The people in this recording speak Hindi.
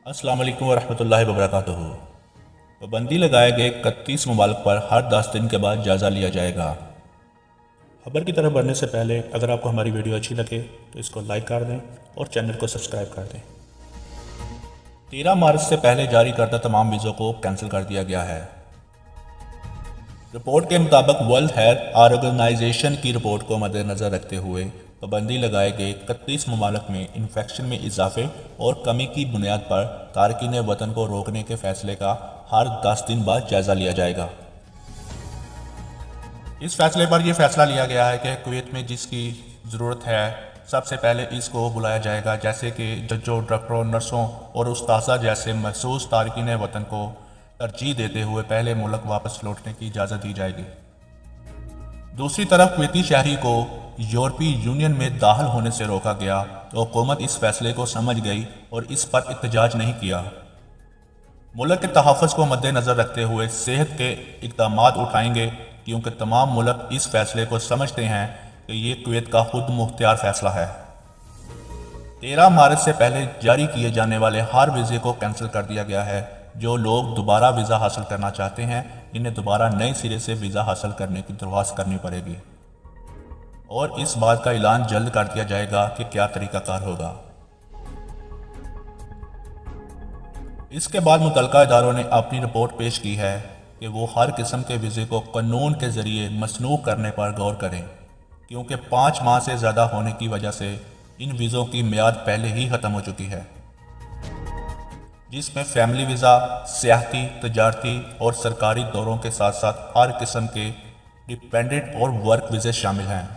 अस्सलाम वालेकुम वरहमतुल्लाहि वबरकातुहू। पाबंदी लगाए गए 31 ममालिक पर हर 10 दिन के बाद जायज़ा लिया जाएगा। खबर की तरफ बढ़ने से पहले अगर आपको हमारी वीडियो अच्छी लगे तो इसको लाइक कर दें और चैनल को सब्सक्राइब कर दें। 13 मार्च से पहले जारी करदा तमाम वीज़ों को कैंसिल कर दिया गया है। रिपोर्ट के मुताबिक वर्ल्ड हेल्थ ऑर्गेनाइजेशन की रिपोर्ट को मद्देनज़र रखते हुए पाबंदी लगाए गए 31 ममालिक में इन्फेक्शन में इजाफे और कमी की बुनियाद पर तारकीन वतन को रोकने के फैसले का हर 10 दिन बाद जायज़ा लिया जाएगा। इस फैसले पर यह फैसला लिया गया है कि कुवैत में जिसकी ज़रूरत है सबसे पहले इसको बुलाया जाएगा, जैसे कि जजों, डॉक्टरों, नर्सों और उस्ताज़ा जैसे महसूस तारकीन वतन को तरजीह देते हुए पहले मुल्क वापस लौटने की इजाज़त दी जाएगी। दूसरी तरफ कुवैती शहरी को यूरोपीय यूनियन में दाखिल होने से रोका गया तो हुकूमत इस फैसले को समझ गई और इस पर एहतजाज नहीं किया। मुल्क के तहफ़्फ़ुज़ को मद्देनज़र रखते हुए सेहत के इक़दाम उठाएंगे, क्योंकि तमाम मुल्क इस फैसले को समझते हैं कि ये कुवैत का खुद मुख्तियार फैसला है। 13 मार्च से पहले जारी किए जाने वाले हर वीज़े को कैंसिल कर दिया गया है। जो लोग दोबारा वीज़ा हासिल करना चाहते हैं इन्हें दोबारा नए सिरे से वीज़ा हासिल करने की दरख्वास्त करनी पड़ेगी और इस बात का ऐलान जल्द कर दिया जाएगा कि क्या तरीक़ाकार होगा। इसके बाद मुतल्लिका इदारों ने अपनी रिपोर्ट पेश की है कि वो हर किस्म के वीज़े को कानून के ज़रिए मसनूख करने पर गौर करें, क्योंकि 5 माह से ज़्यादा होने की वजह से इन वीज़ों की मियाद पहले ही ख़त्म हो चुकी है, जिसमें फैमिली वीज़ा, सियाहती, तजारती और सरकारी दौरों के साथ साथ हर किस्म के डिपेंडेंट और वर्क वीज़े शामिल हैं।